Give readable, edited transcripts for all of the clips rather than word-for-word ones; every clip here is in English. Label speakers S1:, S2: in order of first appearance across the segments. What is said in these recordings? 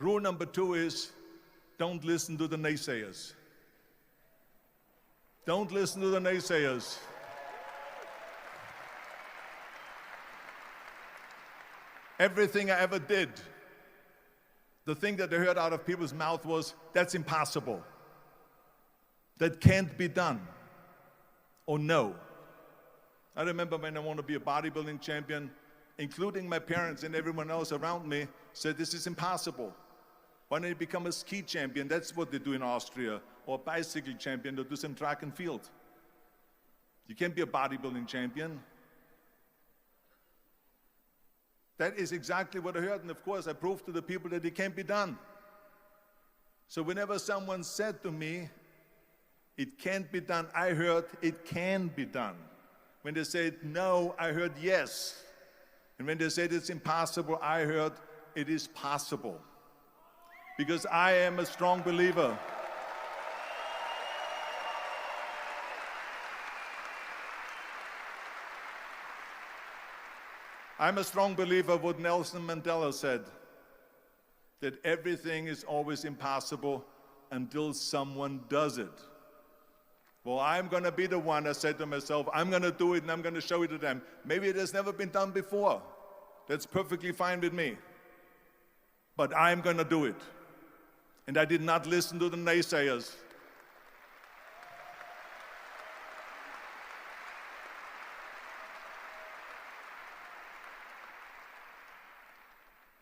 S1: Rule number 2 is, don't listen to the naysayers. Don't listen to the naysayers. Everything I ever did, the thing that I heard out of people's mouth was, that's impossible. That can't be done. Or no. I remember when I wanted to be a bodybuilding champion, including my parents and everyone else around me, said this is impossible. Why don't you become a ski champion? That's what they do in Austria. Or a bicycle champion, they'll do some track and field. You can't be a bodybuilding champion. That is exactly what I heard, and of course I proved to the people that it can't be done. So whenever someone said to me, it can't be done, I heard it can be done. When they said no, I heard yes. And when they said it's impossible, I heard it is possible. Because I am a strong believer. I'm a strong believer of what Nelson Mandela said, that everything is always impossible until someone does it. Well, I'm going to be the one, I said to myself, I'm going to do it and I'm going to show it to them. Maybe it has never been done before. That's perfectly fine with me. But I'm going to do it. And I did not listen to the naysayers.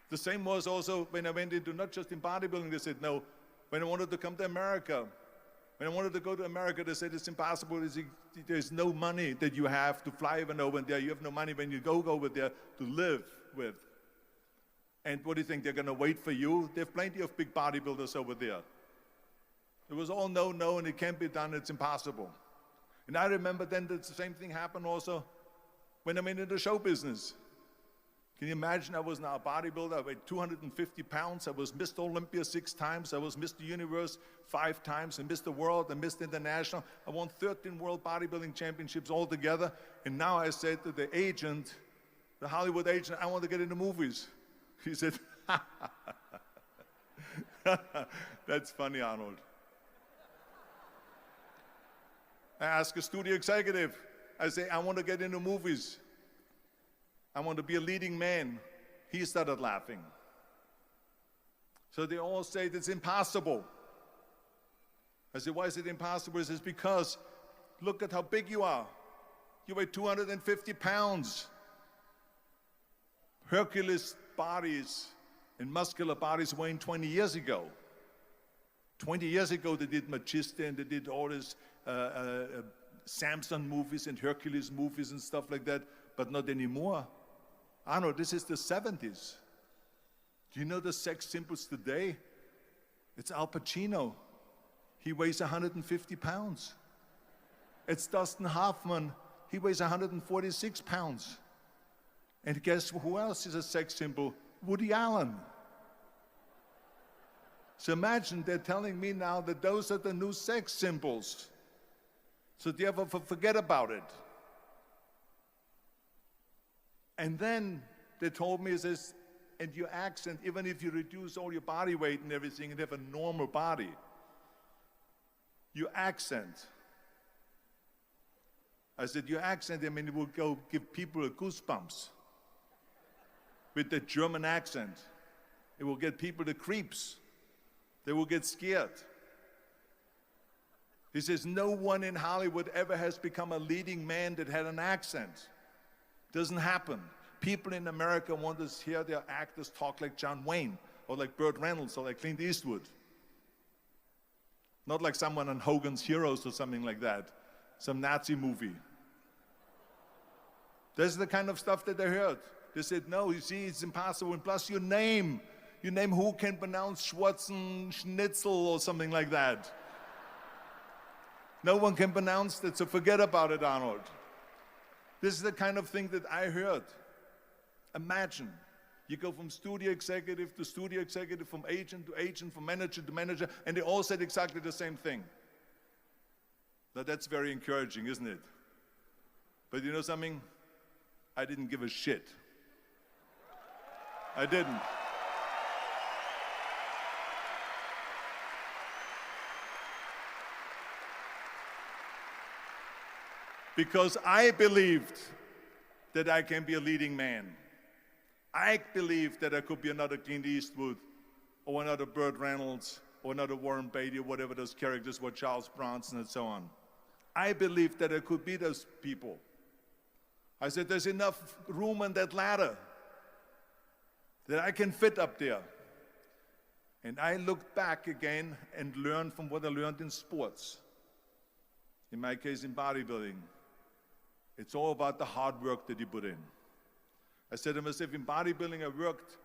S1: The same was also when I went into, not just in bodybuilding, they said no. When I wanted to come to America, when I wanted to go to America, they said it's impossible. There's no money that you have to fly even over there. You have no money when you go over there to live with. And what do you think, they're going to wait for you? They have plenty of big bodybuilders over there. It was all no, no, and it can't be done, it's impossible. And I remember then that the same thing happened also when I went into the show business. Can you imagine? I was now a bodybuilder. I weighed 250 pounds. I was Mr. Olympia 6 times. I was Mr. Universe 5 times, and Mr. World and Mr. International. I won 13 World Bodybuilding Championships altogether. And now I said to the agent, the Hollywood agent, I want to get into movies. He said, that's funny, Arnold. I asked a studio executive, I say, I want to get into movies. I want to be a leading man. He started laughing. So they all say it's impossible. I said, why is it impossible? He says, because look at how big you are. You weigh 250 pounds. Hercules bodies and muscular bodies weighing 20 years ago. 20 years ago they did Machista and they did all these Samson movies and Hercules movies and stuff like that, but not anymore. Arnold, this is the 70s. Do you know the sex symbols today? It's Al Pacino. He weighs 150 pounds. It's Dustin Hoffman. He weighs 146 pounds. And guess who else is a sex symbol? Woody Allen. So imagine they're telling me now that those are the new sex symbols. So do you ever forget about it? And then they told me, this, and your accent, even if you reduce all your body weight and everything and have a normal body, your accent. I said, your accent, I mean, it will go give people goosebumps. With the German accent, it will get people the creeps. They will get scared. He says, no one in Hollywood ever has become a leading man that had an accent. Doesn't happen. People in America want to hear their actors talk like John Wayne, or like Burt Reynolds, or like Clint Eastwood. Not like someone on Hogan's Heroes or something like that, some Nazi movie. That's the kind of stuff that I heard. They said, no, you see, it's impossible. And plus your name who can pronounce Schwarzenegger or something like that. No one can pronounce that, so forget about it, Arnold. This is the kind of thing that I heard. Imagine, you go from studio executive to studio executive, from agent to agent, from manager to manager, and they all said exactly the same thing. Now that's very encouraging, isn't it? But you know something? I didn't give a shit. I didn't. because I believed that I can be a leading man. I believed that I could be another Clint Eastwood or another Burt Reynolds or another Warren Beatty or whatever those characters were, Charles Bronson and so on. I believed that I could be those people. I said, there's enough room on that ladder that I can fit up there. And I looked back again and learned from what I learned in sports. In my case, in bodybuilding. It's all about the hard work that you put in. I said to myself, in bodybuilding, I worked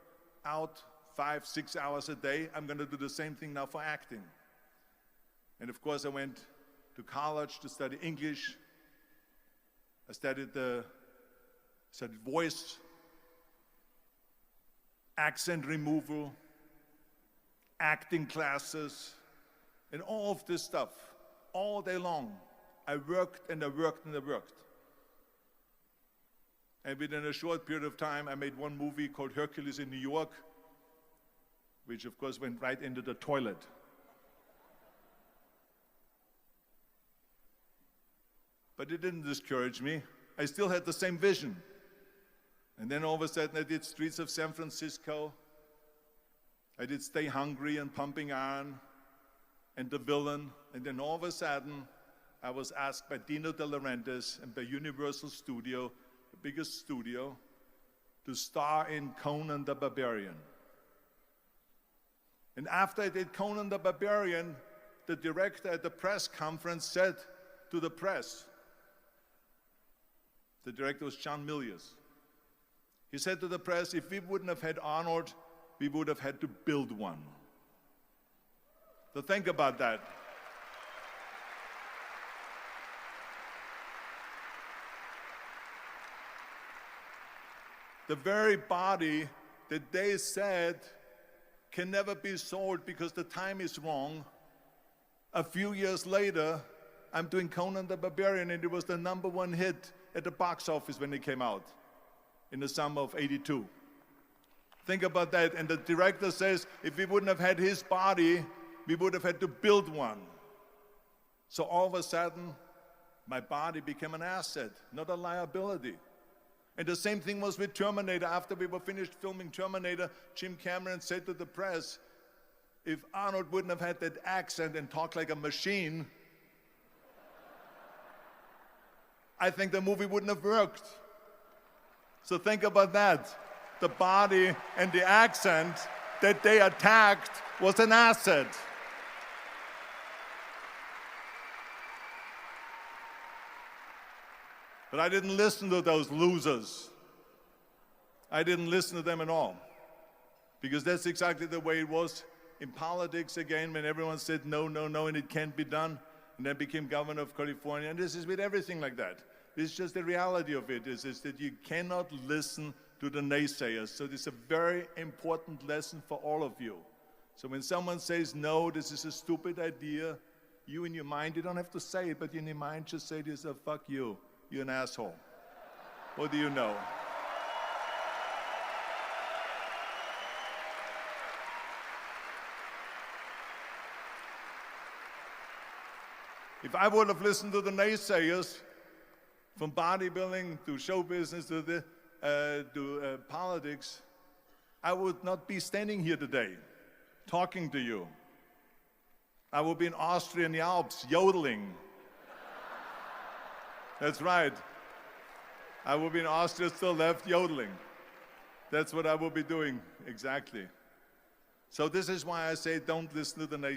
S1: out 5-6 hours a day. I'm going to do the same thing now for acting. And of course, I went to college to study English. I studied voice, accent removal, acting classes, and all of this stuff, all day long. I worked and I worked and I worked. And within a short period of time, I made one movie called Hercules in New York, which of course went right into the toilet. But it didn't discourage me. I still had the same vision. And then all of a sudden I did Streets of San Francisco. I did Stay Hungry and Pumping Iron and The Villain. And then all of a sudden I was asked by Dino De Laurentiis and by Universal Studio, the biggest studio, to star in Conan the Barbarian. And after I did Conan the Barbarian, the director at the press conference said to the press, the director was John Milius. He said to the press, if we wouldn't have had Arnold, we would have had to build one. So think about that. The very body that they said can never be sold because the time is wrong. A few years later, I'm doing Conan the Barbarian, and it was the #1 hit at the box office when it came out in the summer of '82. Think about that. And the director says, if we wouldn't have had his body, we would have had to build one. So all of a sudden, my body became an asset, not a liability. And the same thing was with Terminator. After we were finished filming Terminator, Jim Cameron said to the press, if Arnold wouldn't have had that accent and talked like a machine, I think the movie wouldn't have worked. So think about that. The body and the accent that they attacked was an asset. But I didn't listen to those losers. I didn't listen to them at all. Because that's exactly the way it was in politics again, when everyone said no, no, no, and it can't be done. And then became governor of California. And this is with everything like that. This is just the reality of it, is that you cannot listen to the naysayers. So this is a very important lesson for all of you. So when someone says, no, this is a stupid idea, you in your mind, you don't have to say it, but in your mind just say to yourself, fuck you, you're an asshole. What do you know? If I would have listened to the naysayers, from bodybuilding to show business to politics, I would not be standing here today talking to you. I would be in Austria in the Alps yodeling. That's right. I would be in Austria still left yodeling. That's what I will be doing, exactly. So this is why I say don't listen to the naysayers.